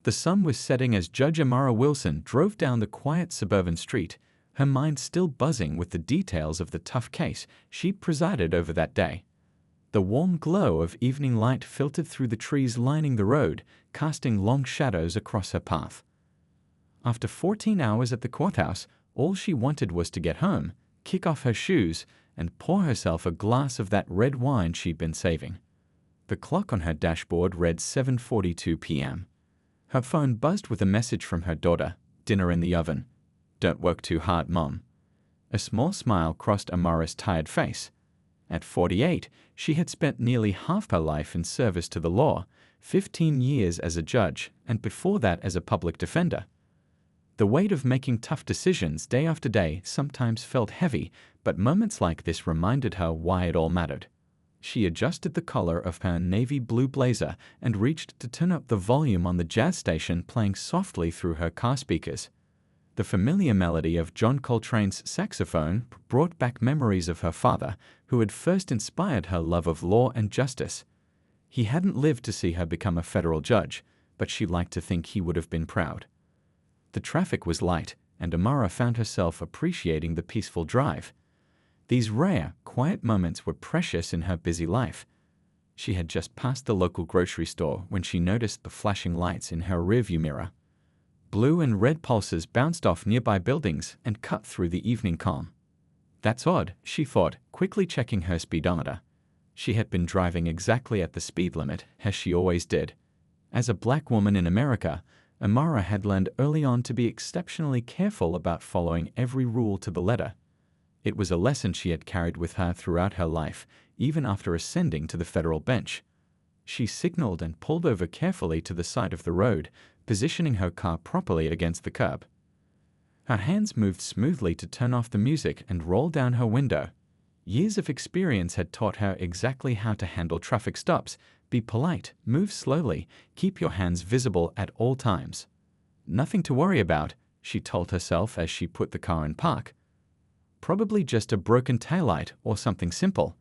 The sun was setting as Judge Amara Wilson drove down the quiet suburban street, her mind still buzzing with the details of the tough case she'd presided over that day. The warm glow of evening light filtered through the trees lining the road, casting long shadows across her path. After 14 hours at the courthouse, all she wanted was to get home, kick off her shoes, and pour herself a glass of that red wine she'd been saving. The clock on her dashboard read 7:42 p.m. Her phone buzzed with a message from her daughter, "Dinner in the oven. Don't work too hard, Mom." A small smile crossed Amara's tired face. At 48, she had spent nearly half her life in service to the law, 15 years as a judge, and before that as a public defender. The weight of making tough decisions day after day sometimes felt heavy, but moments like this reminded her why it all mattered. She adjusted the collar of her navy blue blazer and reached to turn up the volume on the jazz station playing softly through her car speakers. The familiar melody of John Coltrane's saxophone brought back memories of her father, who had first inspired her love of law and justice. He hadn't lived to see her become a federal judge, but she liked to think he would have been proud. The traffic was light, and Amara found herself appreciating the peaceful drive. These rare, quiet moments were precious in her busy life. She had just passed the local grocery store when she noticed the flashing lights in her rearview mirror. Blue and red pulses bounced off nearby buildings and cut through the evening calm. That's odd, she thought, quickly checking her speedometer. She had been driving exactly at the speed limit, as she always did. As a black woman in America, Amara had learned early on to be exceptionally careful about following every rule to the letter. It was a lesson she had carried with her throughout her life, even after ascending to the federal bench. She signaled and pulled over carefully to the side of the road, positioning her car properly against the curb. Her hands moved smoothly to turn off the music and roll down her window. Years of experience had taught her exactly how to handle traffic stops. Be polite, move slowly, keep your hands visible at all times. Nothing to worry about, she told herself as she put the car in park. Probably just a broken taillight or something simple.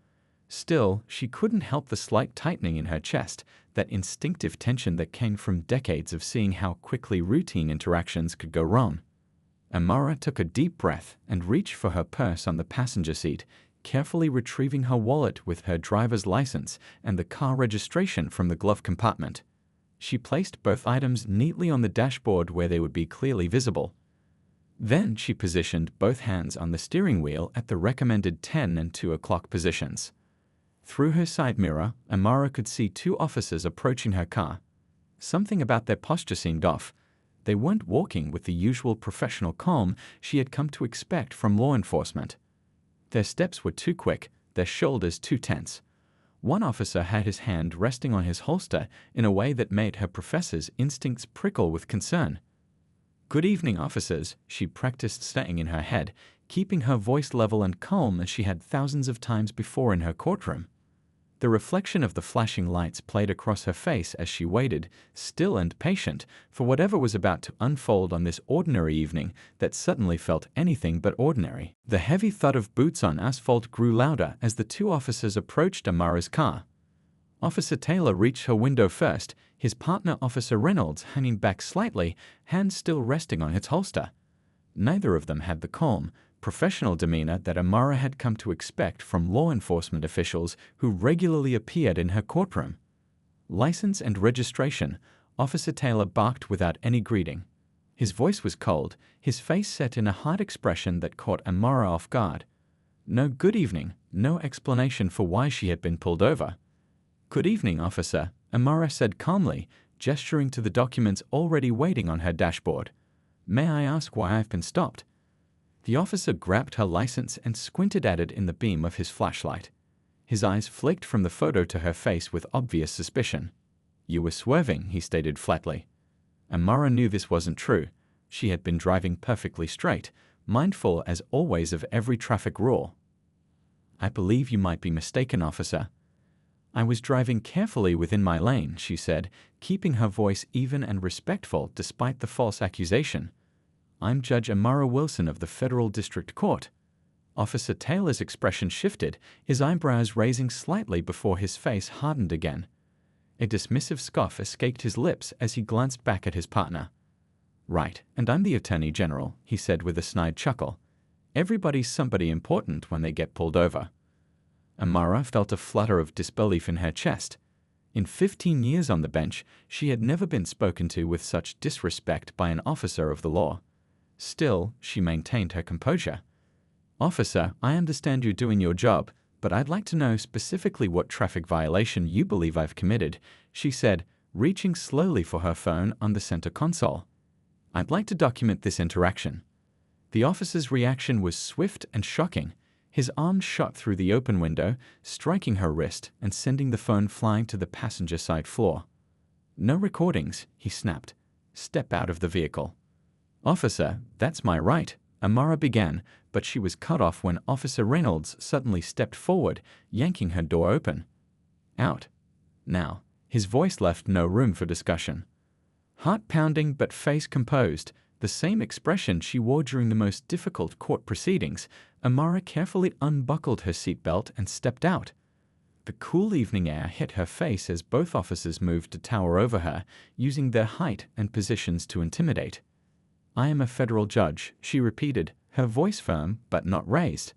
Still, she couldn't help the slight tightening in her chest, that instinctive tension that came from decades of seeing how quickly routine interactions could go wrong. Amara took a deep breath and reached for her purse on the passenger seat, carefully retrieving her wallet with her driver's license and the car registration from the glove compartment. She placed both items neatly on the dashboard where they would be clearly visible. Then she positioned both hands on the steering wheel at the recommended 10 and 2 o'clock positions. Through her side mirror, Amara could see 2 officers approaching her car. Something about their posture seemed off. They weren't walking with the usual professional calm she had come to expect from law enforcement. Their steps were too quick, their shoulders too tense. One officer had his hand resting on his holster in a way that made her professor's instincts prickle with concern. "Good evening, officers," she practiced saying in her head, keeping her voice level and calm as she had thousands of times before in her courtroom. The reflection of the flashing lights played across her face as she waited, still and patient, for whatever was about to unfold on this ordinary evening that suddenly felt anything but ordinary. The heavy thud of boots on asphalt grew louder as the 2 officers approached Amara's car. Officer Taylor reached her window first, his partner Officer Reynolds hanging back slightly, hands still resting on its holster. Neither of them had the calm, professional demeanor that Amara had come to expect from law enforcement officials who regularly appeared in her courtroom. "License and registration," Officer Taylor barked without any greeting. His voice was cold, his face set in a hard expression that caught Amara off guard. No good evening, no explanation for why she had been pulled over. "Good evening, officer," Amara said calmly, gesturing to the documents already waiting on her dashboard. "May I ask why I've been stopped?" The officer grabbed her license and squinted at it in the beam of his flashlight. His eyes flicked from the photo to her face with obvious suspicion. "You were swerving," he stated flatly. Amara knew this wasn't true. She had been driving perfectly straight, mindful as always of every traffic rule. "I believe you might be mistaken, officer." "I was driving carefully within my lane," she said, keeping her voice even and respectful despite the false accusation. "I'm Judge Amara Wilson of the Federal District Court." Officer Taylor's expression shifted, his eyebrows raising slightly before his face hardened again. A dismissive scoff escaped his lips as he glanced back at his partner. "Right, and I'm the Attorney General," he said with a snide chuckle. "Everybody's somebody important when they get pulled over." Amara felt a flutter of disbelief in her chest. In 15 years on the bench, she had never been spoken to with such disrespect by an officer of the law. Still, she maintained her composure. "Officer, I understand you're doing your job, but I'd like to know specifically what traffic violation you believe I've committed," she said, reaching slowly for her phone on the center console. "I'd like to document this interaction." The officer's reaction was swift and shocking. His arm shot through the open window, striking her wrist and sending the phone flying to the passenger side floor. "No recordings," he snapped. "Step out of the vehicle." "Officer, that's my right," Amara began, but she was cut off when Officer Reynolds suddenly stepped forward, yanking her door open. "Out. Now." His voice left no room for discussion. Heart pounding but face composed, the same expression she wore during the most difficult court proceedings, Amara carefully unbuckled her seatbelt and stepped out. The cool evening air hit her face as both officers moved to tower over her, using their height and positions to intimidate. "I am a federal judge," she repeated, her voice firm but not raised.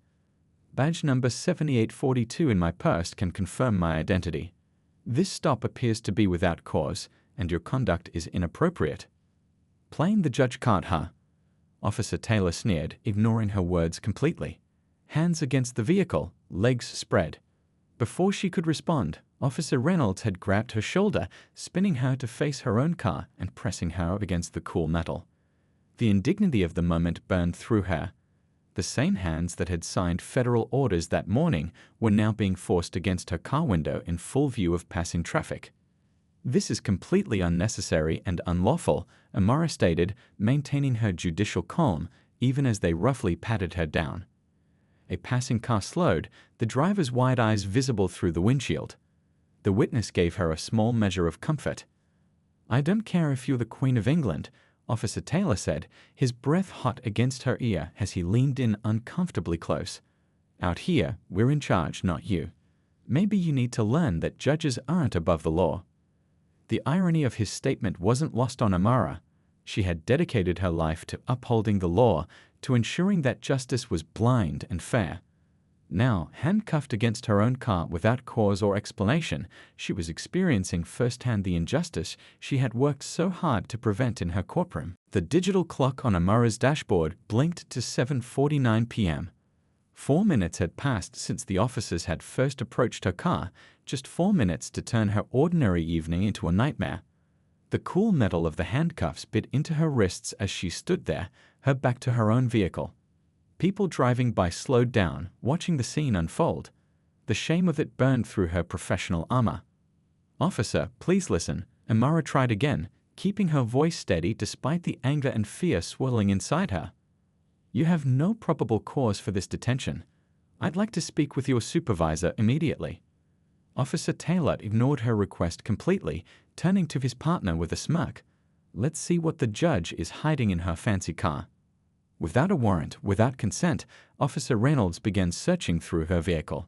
"Badge number 7842 in my purse can confirm my identity. This stop appears to be without cause, and your conduct is inappropriate." "Playing the judge card, huh?" Officer Taylor sneered, ignoring her words completely. Hands against the vehicle, legs spread. Before she could respond, Officer Reynolds had grabbed her shoulder, spinning her to face her own car and pressing her against the cool metal. The indignity of the moment burned through her. The same hands that had signed federal orders that morning were now being forced against her car window in full view of passing traffic. "This is completely unnecessary and unlawful," Amara stated, maintaining her judicial calm even as they roughly patted her down. A passing car slowed, the driver's wide eyes visible through the windshield. The witness gave her a small measure of comfort. "I don't care if you're the Queen of England," Officer Taylor said, his breath hot against her ear as he leaned in uncomfortably close. "Out here, we're in charge, not you. Maybe you need to learn that judges aren't above the law." The irony of his statement wasn't lost on Amara. She had dedicated her life to upholding the law, to ensuring that justice was blind and fair. Now, handcuffed against her own car without cause or explanation, she was experiencing firsthand the injustice she had worked so hard to prevent in her courtroom. The digital clock on Amara's dashboard blinked to 7:49 p.m. 4 minutes had passed since the officers had first approached her car, just 4 minutes to turn her ordinary evening into a nightmare. The cool metal of the handcuffs bit into her wrists as she stood there, her back to her own vehicle. People driving by slowed down, watching the scene unfold. The shame of it burned through her professional armor. "Officer, please listen," Amara tried again, keeping her voice steady despite the anger and fear swirling inside her. "You have no probable cause for this detention. I'd like to speak with your supervisor immediately." Officer Taylor ignored her request completely, turning to his partner with a smirk. "Let's see what the judge is hiding in her fancy car." Without a warrant, without consent, Officer Reynolds began searching through her vehicle.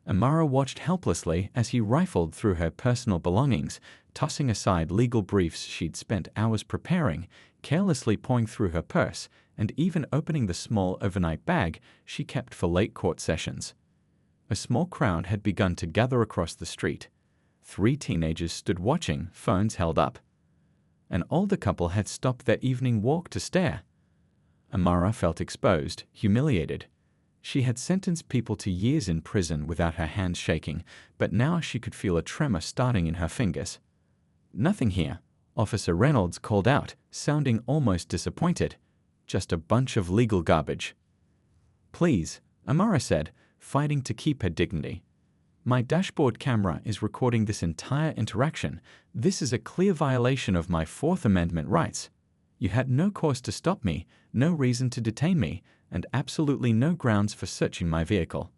Amara watched helplessly as he rifled through her personal belongings, tossing aside legal briefs she'd spent hours preparing, carelessly pawing through her purse, and even opening the small overnight bag she kept for late court sessions. A small crowd had begun to gather across the street. 3 teenagers stood watching, phones held up. An older couple had stopped their evening walk to stare. Amara felt exposed, humiliated. She had sentenced people to years in prison without her hands shaking, but now she could feel a tremor starting in her fingers. "Nothing here," Officer Reynolds called out, sounding almost disappointed. "Just a bunch of legal garbage." "Please," Amara said, fighting to keep her dignity. "My dashboard camera is recording this entire interaction. This is a clear violation of my Fourth Amendment rights. You had no cause to stop me, no reason to detain me, and absolutely no grounds for searching my vehicle."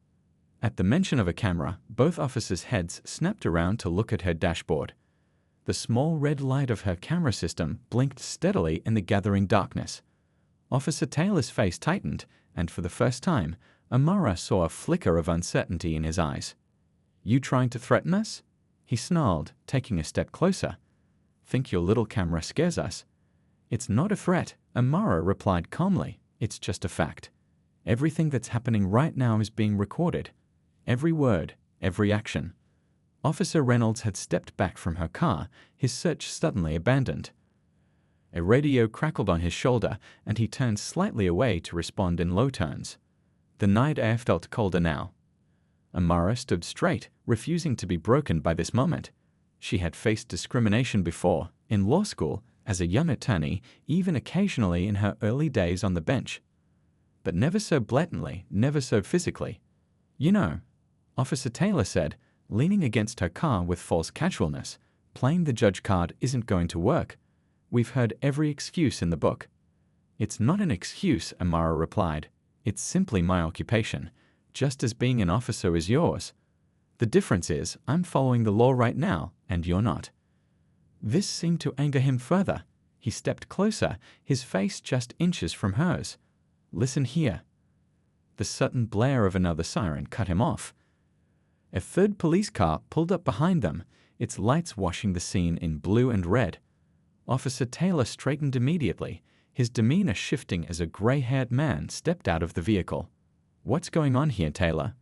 At the mention of a camera, both officers' heads snapped around to look at her dashboard. The small red light of her camera system blinked steadily in the gathering darkness. Officer Taylor's face tightened, and for the first time, Amara saw a flicker of uncertainty in his eyes. "You trying to threaten us?" He snarled, taking a step closer. Think your little camera scares us? It's not a threat, Amara replied calmly. It's just a fact. Everything that's happening right now is being recorded. Every word, every action. Officer Reynolds had stepped back from her car, his search suddenly abandoned. A radio crackled on his shoulder, and he turned slightly away to respond in low tones. The night air felt colder now. Amara stood straight, refusing to be broken by this moment. She had faced discrimination before, in law school, as a young attorney, even occasionally in her early days on the bench. But never so blatantly, never so physically. You know, Officer Taylor said, leaning against her car with false casualness, playing the judge card isn't going to work. We've heard every excuse in the book. It's not an excuse, Amara replied. It's simply my occupation, just as being an officer is yours. The difference is, I'm following the law right now, and you're not. This seemed to anger him further. He stepped closer, his face just inches from hers. Listen here. The sudden blare of another siren cut him off. A third police car pulled up behind them, its lights washing the scene in blue and red. Officer Taylor straightened immediately, his demeanor shifting as a gray-haired man stepped out of the vehicle. What's going on here, Taylor?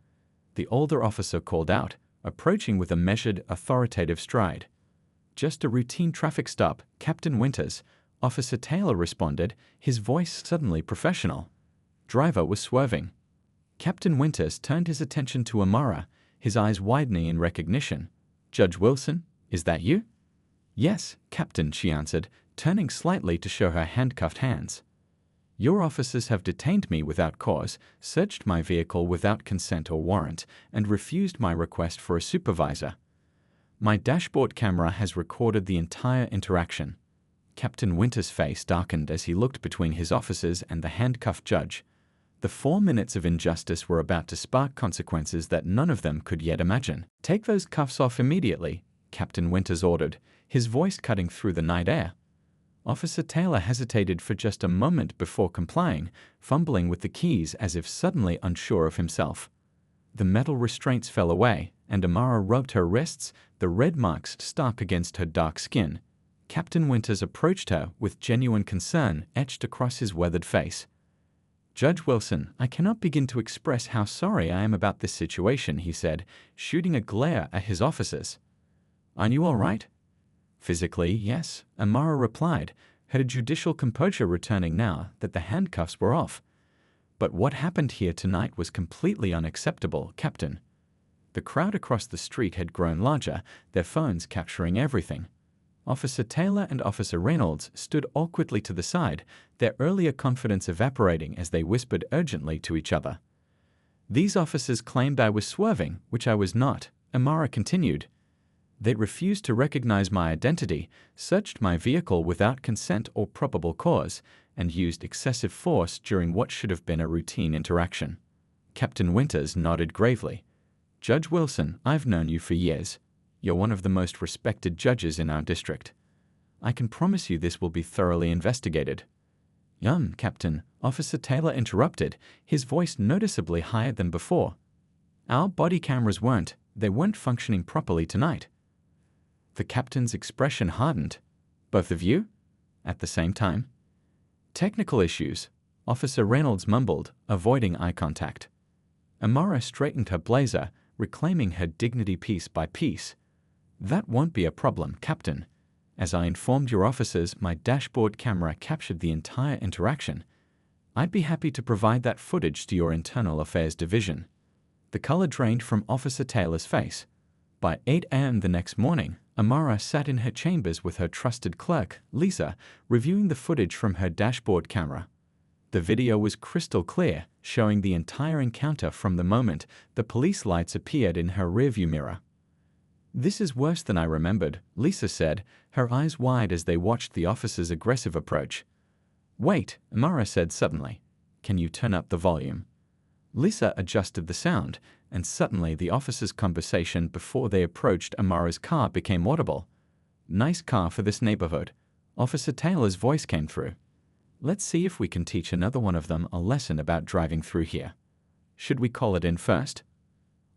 The older officer called out, approaching with a measured, authoritative stride. Just a routine traffic stop, Captain Winters, Officer Taylor responded, his voice suddenly professional. Driver was swerving. Captain Winters turned his attention to Amara, his eyes widening in recognition. Judge Wilson, is that you? Yes, Captain, she answered, turning slightly to show her handcuffed hands. Your officers have detained me without cause, searched my vehicle without consent or warrant, and refused my request for a supervisor. My dashboard camera has recorded the entire interaction. Captain Winters' face darkened as he looked between his officers and the handcuffed judge. The 4 minutes of injustice were about to spark consequences that none of them could yet imagine. Take those cuffs off immediately, Captain Winters ordered, his voice cutting through the night air. Officer Taylor hesitated for just a moment before complying, fumbling with the keys as if suddenly unsure of himself. The metal restraints fell away, and Amara rubbed her wrists, the red marks stark against her dark skin. Captain Winters approached her with genuine concern etched across his weathered face. Judge Wilson, I cannot begin to express how sorry I am about this situation, he said, shooting a glare at his officers. Are you all right? Physically, yes, Amara replied, her judicial composure returning now that the handcuffs were off. But what happened here tonight was completely unacceptable, Captain. The crowd across the street had grown larger, their phones capturing everything. Officer Taylor and Officer Reynolds stood awkwardly to the side, their earlier confidence evaporating as they whispered urgently to each other. These officers claimed I was swerving, which I was not, Amara continued. They refused to recognize my identity, searched my vehicle without consent or probable cause, and used excessive force during what should have been a routine interaction. Captain Winters nodded gravely. Judge Wilson, I've known you for years. You're one of the most respected judges in our district. I can promise you this will be thoroughly investigated. Captain, Officer Taylor interrupted, his voice noticeably higher than before. Our body cameras they weren't functioning properly tonight. The captain's expression hardened. Both of you? At the same time? Technical issues, Officer Reynolds mumbled, avoiding eye contact. Amara straightened her blazer, reclaiming her dignity piece by piece. That won't be a problem, Captain. As I informed your officers, my dashboard camera captured the entire interaction. I'd be happy to provide that footage to your Internal Affairs Division. The color drained from Officer Taylor's face. By 8 a.m. the next morning, Amara sat in her chambers with her trusted clerk, Lisa, reviewing the footage from her dashboard camera. The video was crystal clear, showing the entire encounter from the moment the police lights appeared in her rearview mirror. This is worse than I remembered, Lisa said, her eyes wide as they watched the officer's aggressive approach. Wait, Amara said suddenly. Can you turn up the volume? Lisa adjusted the sound, and suddenly the officer's conversation before they approached Amara's car became audible. Nice car for this neighborhood. Officer Taylor's voice came through. Let's see if we can teach another one of them a lesson about driving through here. Should we call it in first?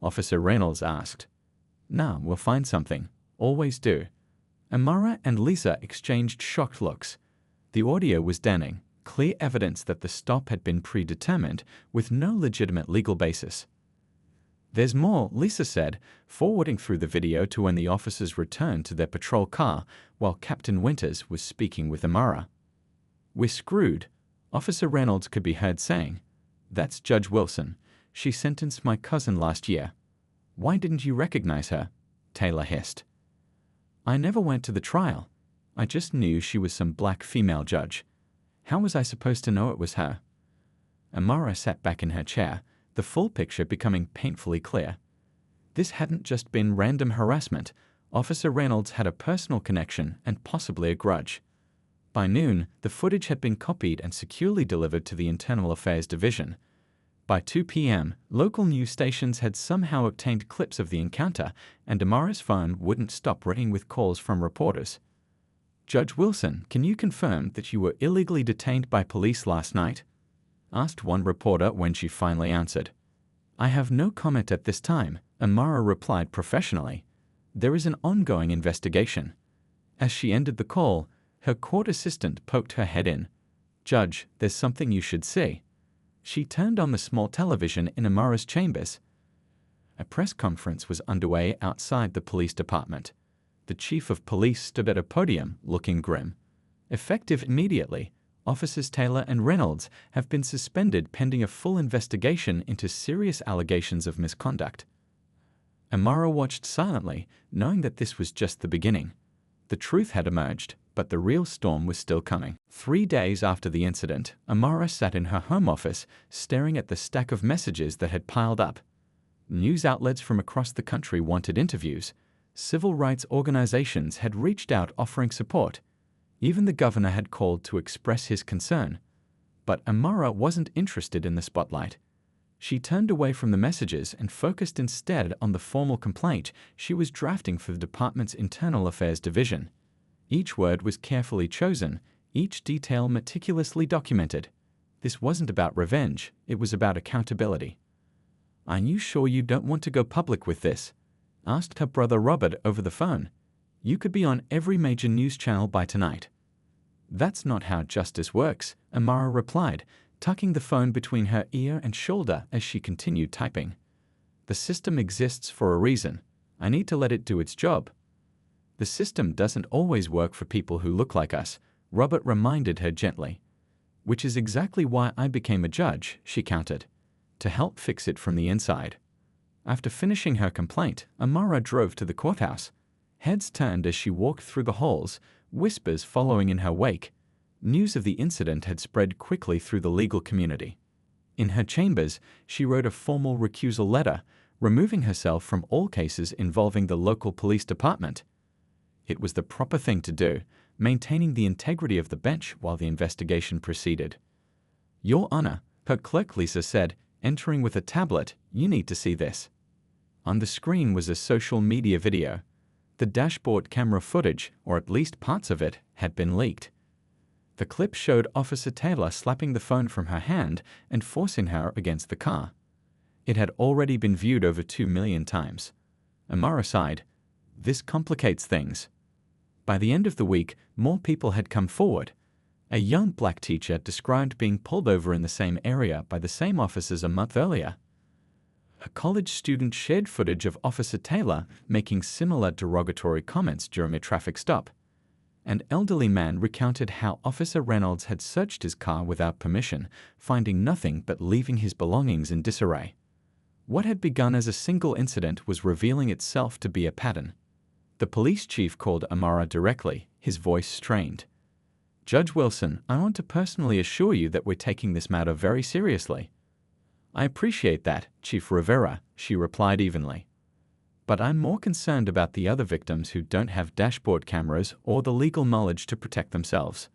Officer Reynolds asked. Nah, we'll find something, Always do. Amara and Lisa exchanged shocked looks. The audio was damning, clear evidence that the stop had been predetermined with no legitimate legal basis. There's more, Lisa said, forwarding through the video to when the officers returned to their patrol car while Captain Winters was speaking with Amara. We're screwed, Officer Reynolds could be heard saying. That's Judge Wilson. She sentenced my cousin last year. Why didn't you recognize her? Taylor hissed. I never went to the trial. I just knew she was some black female judge. How was I supposed to know it was her? Amara sat back in her chair, the full picture becoming painfully clear. This hadn't just been random harassment. Officer Reynolds had a personal connection and possibly a grudge. By noon, the footage had been copied and securely delivered to the Internal Affairs Division. By 2 p.m., local news stations had somehow obtained clips of the encounter, and Amara's phone wouldn't stop ringing with calls from reporters. Judge Wilson, can you confirm that you were illegally detained by police last night? Asked one reporter when she finally answered. I have no comment at this time, Amara replied professionally. There is an ongoing investigation. As she ended the call, her court assistant poked her head in. Judge, there's something you should see. She turned on the small television in Amara's chambers. A press conference was underway outside the police department. The chief of police stood at a podium, looking grim. Effective immediately, Officers Taylor and Reynolds have been suspended pending a full investigation into serious allegations of misconduct. Amara watched silently, knowing that this was just the beginning. The truth had emerged, but the real storm was still coming. 3 days after the incident, Amara sat in her home office, staring at the stack of messages that had piled up. News outlets from across the country wanted interviews. Civil rights organizations had reached out offering support. Even the governor had called to express his concern. But Amara wasn't interested in the spotlight. She turned away from the messages and focused instead on the formal complaint she was drafting for the department's Internal Affairs Division. Each word was carefully chosen, each detail meticulously documented. This wasn't about revenge, it was about accountability. Are you sure you don't want to go public with this? Asked her brother Robert over the phone. You could be on every major news channel by tonight. That's not how justice works, Amara replied, tucking the phone between her ear and shoulder as she continued typing. The system exists for a reason. I need to let it do its job. The system doesn't always work for people who look like us, Robert reminded her gently. Which is exactly why I became a judge, she countered. To help fix it from the inside. After finishing her complaint, Amara drove to the courthouse. Heads turned as she walked through the halls, whispers following in her wake. News of the incident had spread quickly through the legal community. In her chambers, she wrote a formal recusal letter, removing herself from all cases involving the local police department. It was the proper thing to do, maintaining the integrity of the bench while the investigation proceeded. Your Honor, her clerk Lisa said, entering with a tablet, you need to see this. On the screen was a social media video. The dashboard camera footage, or at least parts of it, had been leaked. The clip showed Officer Taylor slapping the phone from her hand and forcing her against the car. It had already been viewed over 2 million times. Amara sighed. This complicates things. By the end of the week, more people had come forward. A young black teacher described being pulled over in the same area by the same officers a month earlier. A college student shared footage of Officer Taylor making similar derogatory comments during a traffic stop. An elderly man recounted how Officer Reynolds had searched his car without permission, finding nothing but leaving his belongings in disarray. What had begun as a single incident was revealing itself to be a pattern. The police chief called Amara directly, his voice strained. Judge Wilson, I want to personally assure you that we're taking this matter very seriously. I appreciate that, Chief Rivera, she replied evenly. But I'm more concerned about the other victims who don't have dashboard cameras or the legal knowledge to protect themselves.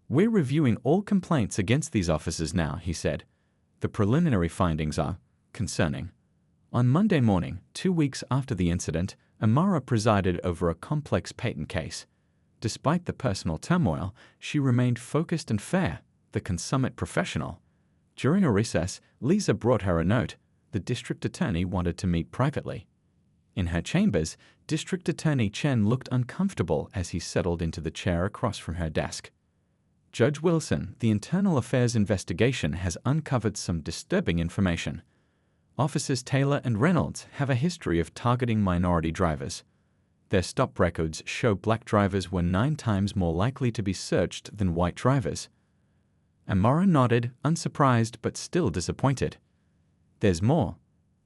We're reviewing all complaints against these officers now, he said. The preliminary findings are concerning. On Monday morning, 2 weeks after the incident, Amara presided over a complex patent case. Despite the personal turmoil, she remained focused and fair, the consummate professional. During a recess, Lisa brought her a note. The district attorney wanted to meet privately. In her chambers, District Attorney Chen looked uncomfortable as he settled into the chair across from her desk. Judge Wilson, the Internal Affairs investigation has uncovered some disturbing information. Officers Taylor and Reynolds have a history of targeting minority drivers. Their stop records show black drivers were 9 times more likely to be searched than white drivers. Amara nodded, unsurprised but still disappointed. There's more,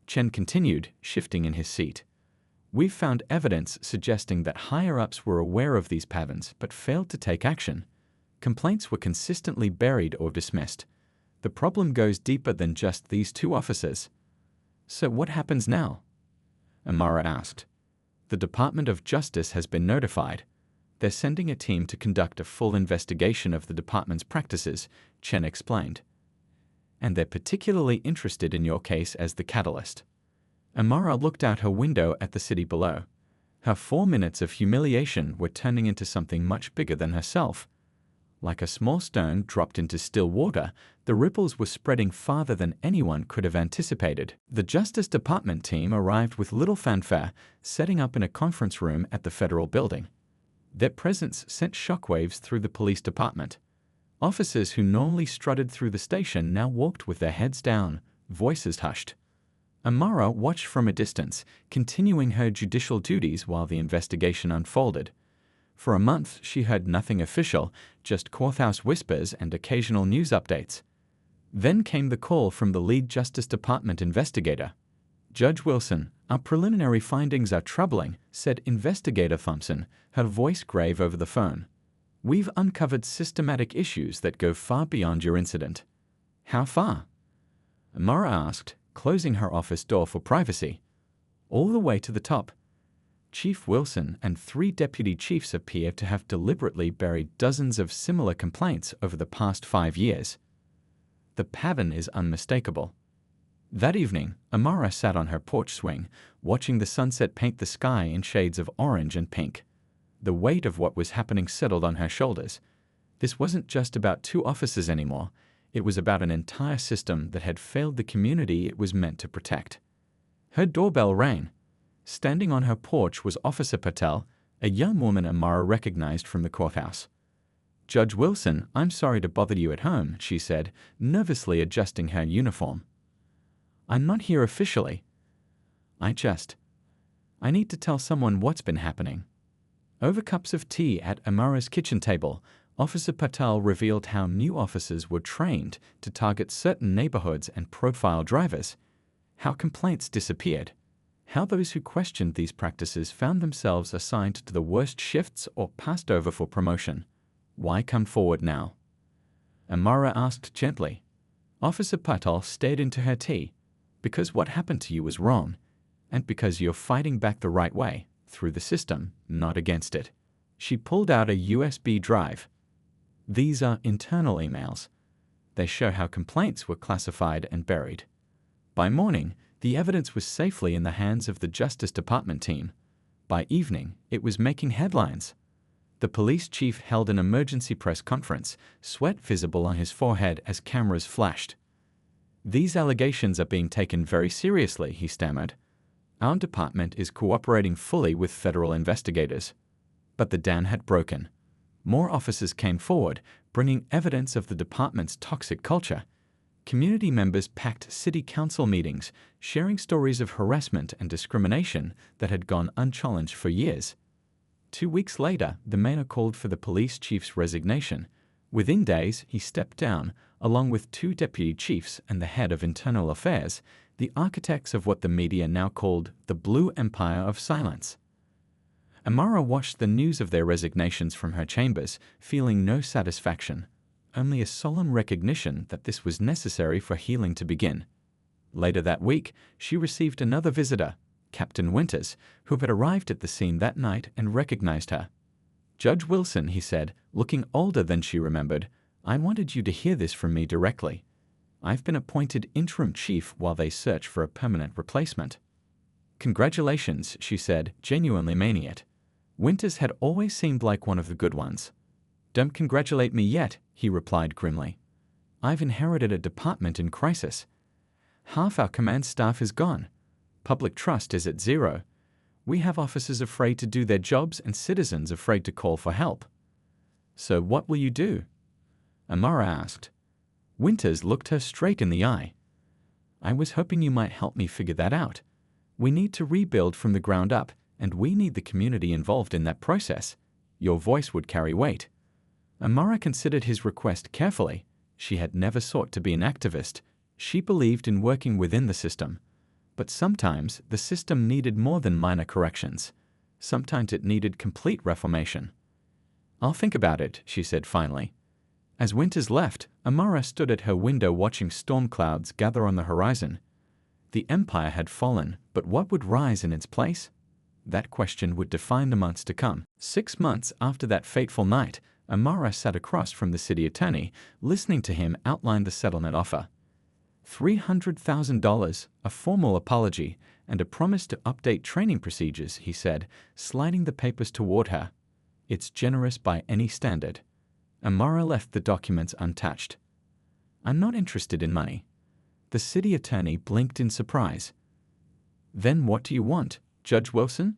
Chen continued, shifting in his seat. We've found evidence suggesting that higher-ups were aware of these patterns but failed to take action. Complaints were consistently buried or dismissed. The problem goes deeper than just these 2 officers. So what happens now? Amara asked. The Department of Justice has been notified. They're sending a team to conduct a full investigation of the department's practices, Chen explained. And they're particularly interested in your case as the catalyst. Amara looked out her window at the city below. Her 4 minutes of humiliation were turning into something much bigger than herself. Like a small stone dropped into still water, the ripples were spreading farther than anyone could have anticipated. The Justice Department team arrived with little fanfare, setting up in a conference room at the federal building. Their presence sent shockwaves through the police department. Officers who normally strutted through the station now walked with their heads down, voices hushed. Amara watched from a distance, continuing her judicial duties while the investigation unfolded. For a month, she heard nothing official, just courthouse whispers and occasional news updates. Then came the call from the lead Justice Department investigator. Judge Wilson, our preliminary findings are troubling, said Investigator Thompson, her voice grave over the phone. We've uncovered systematic issues that go far beyond your incident. How far? Amara asked, closing her office door for privacy. All the way to the top. Chief Wilson and 3 deputy chiefs appear to have deliberately buried dozens of similar complaints over the past 5 years. The pattern is unmistakable. That evening, Amara sat on her porch swing, watching the sunset paint the sky in shades of orange and pink. The weight of what was happening settled on her shoulders. This wasn't just about 2 officers anymore. It was about an entire system that had failed the community it was meant to protect. Her doorbell rang. Standing on her porch was Officer Patel, a young woman Amara recognized from the courthouse. Judge Wilson, I'm sorry to bother you at home, she said, nervously adjusting her uniform. I'm not here officially. I need to tell someone what's been happening. Over cups of tea at Amara's kitchen table, Officer Patel revealed how new officers were trained to target certain neighborhoods and profile drivers, how complaints disappeared, how those who questioned these practices found themselves assigned to the worst shifts or passed over for promotion. Why come forward now? Amara asked gently. Officer Patel stared into her tea. Because what happened to you was wrong, and because you're fighting back the right way, through the system, not against it. She pulled out a USB drive. These are internal emails. They show how complaints were classified and buried. By morning, the evidence was safely in the hands of the Justice Department team. By evening, it was making headlines. The police chief held an emergency press conference, sweat visible on his forehead as cameras flashed. These allegations are being taken very seriously, he stammered. Our department is cooperating fully with federal investigators. But the dam had broken. More officers came forward, bringing evidence of the department's toxic culture. Community members packed city council meetings, sharing stories of harassment and discrimination that had gone unchallenged for years. 2 weeks later, the mayor called for the police chief's resignation. Within days, he stepped down, along with 2 deputy chiefs and the head of internal affairs, the architects of what the media now called the Blue Empire of Silence. Amara watched the news of their resignations from her chambers, feeling no satisfaction, only a solemn recognition that this was necessary for healing to begin. Later that week, she received another visitor, Captain Winters, who had arrived at the scene that night and recognized her. Judge Wilson, he said, looking older than she remembered, I wanted you to hear this from me directly. I've been appointed interim chief while they search for a permanent replacement. Congratulations, she said, genuinely meaning it. Winters had always seemed like one of the good ones. Don't congratulate me yet, he replied grimly. I've inherited a department in crisis. Half our command staff is gone. Public trust is at 0. We have officers afraid to do their jobs and citizens afraid to call for help. So what will you do? Amara asked. Winters looked her straight in the eye. I was hoping you might help me figure that out. We need to rebuild from the ground up, and we need the community involved in that process. Your voice would carry weight. Amara considered his request carefully. She had never sought to be an activist. She believed in working within the system. But sometimes the system needed more than minor corrections. Sometimes it needed complete reformation. I'll think about it, she said finally. As Winters left, Amara stood at her window watching storm clouds gather on the horizon. The empire had fallen, but what would rise in its place? That question would define the months to come. 6 months after that fateful night, Amara sat across from the city attorney, listening to him outline the settlement offer. $300,000, a formal apology, and a promise to update training procedures, he said, sliding the papers toward her. It's generous by any standard. Amara left the documents untouched. I'm not interested in money. The city attorney blinked in surprise. Then what do you want, Judge Wilson?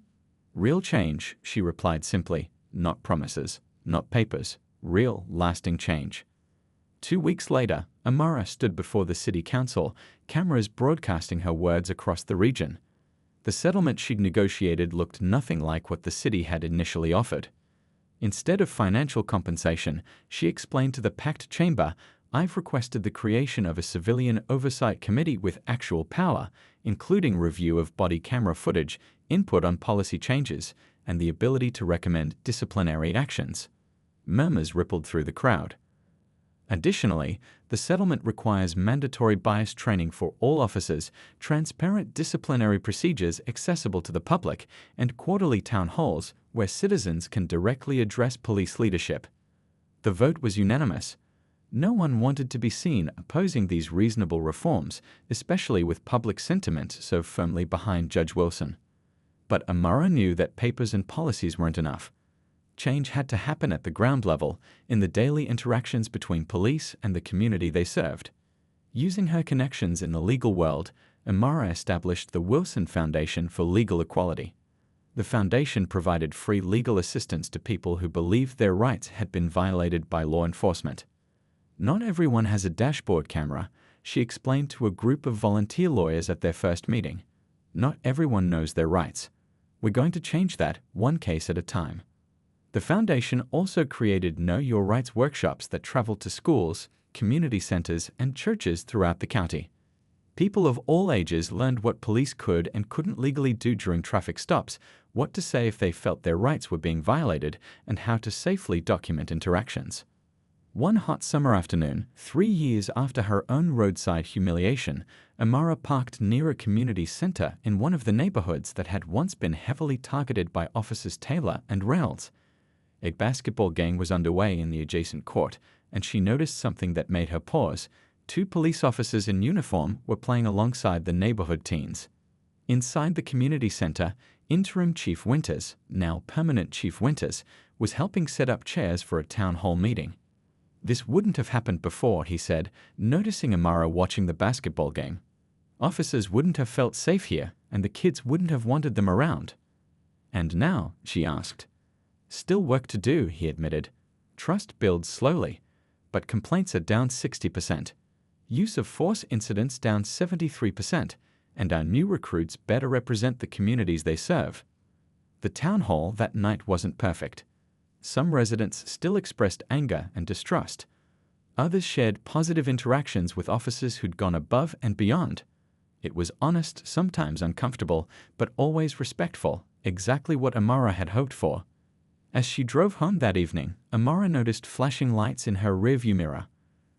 Real change, she replied simply. Not promises, not papers. Real, lasting change. 2 weeks later, Amara stood before the city council, cameras broadcasting her words across the region. The settlement she'd negotiated looked nothing like what the city had initially offered. Instead of financial compensation, she explained to the packed chamber, I've requested the creation of a civilian oversight committee with actual power, including review of body camera footage, input on policy changes, and the ability to recommend disciplinary actions. Murmurs rippled through the crowd. Additionally, the settlement requires mandatory bias training for all officers, transparent disciplinary procedures accessible to the public, and quarterly town halls where citizens can directly address police leadership. The vote was unanimous. No one wanted to be seen opposing these reasonable reforms, especially with public sentiment so firmly behind Judge Wilson. But Amara knew that papers and policies weren't enough. Change had to happen at the ground level, in the daily interactions between police and the community they served. Using her connections in the legal world, Amara established the Wilson Foundation for Legal Equality. The foundation provided free legal assistance to people who believed their rights had been violated by law enforcement. Not everyone has a dashboard camera, she explained to a group of volunteer lawyers at their first meeting. Not everyone knows their rights. We're going to change that, one case at a time. The foundation also created Know Your Rights workshops that traveled to schools, community centers, and churches throughout the county. People of all ages learned what police could and couldn't legally do during traffic stops, what to say if they felt their rights were being violated, and how to safely document interactions. One hot summer afternoon, 3 years after her own roadside humiliation, Amara parked near a community center in one of the neighborhoods that had once been heavily targeted by Officers Taylor and Reynolds. A basketball game was underway in the adjacent court, and she noticed something that made her pause. 2 police officers in uniform were playing alongside the neighborhood teens. Inside the community center, Interim Chief Winters, now Permanent Chief Winters, was helping set up chairs for a town hall meeting. This wouldn't have happened before, he said, noticing Amara watching the basketball game. Officers wouldn't have felt safe here, and the kids wouldn't have wanted them around. And now, she asked. Still work to do, he admitted. Trust builds slowly, but complaints are down 60%. Use of force incidents down 73%, and our new recruits better represent the communities they serve. The town hall that night wasn't perfect. Some residents still expressed anger and distrust. Others shared positive interactions with officers who'd gone above and beyond. It was honest, sometimes uncomfortable, but always respectful, exactly what Amara had hoped for. As she drove home that evening, Amara noticed flashing lights in her rearview mirror.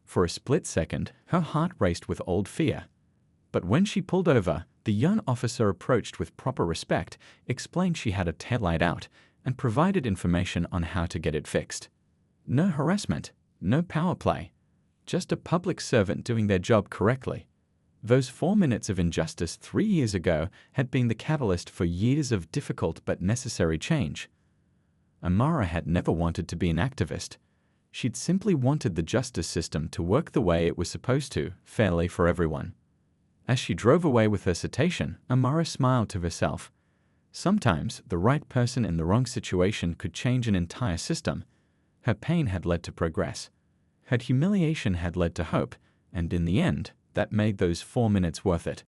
For a split second, her heart raced with old fear. But when she pulled over, the young officer approached with proper respect, explained she had a taillight out, and provided information on how to get it fixed. No harassment, no power play, just a public servant doing their job correctly. Those 4 minutes of injustice 3 years ago had been the catalyst for years of difficult but necessary change. Amara had never wanted to be an activist. She'd simply wanted the justice system to work the way it was supposed to, fairly for everyone. As she drove away with her citation, Amara smiled to herself. Sometimes the right person in the wrong situation could change an entire system. Her pain had led to progress. Her humiliation had led to hope, and in the end, that made those 4 minutes worth it.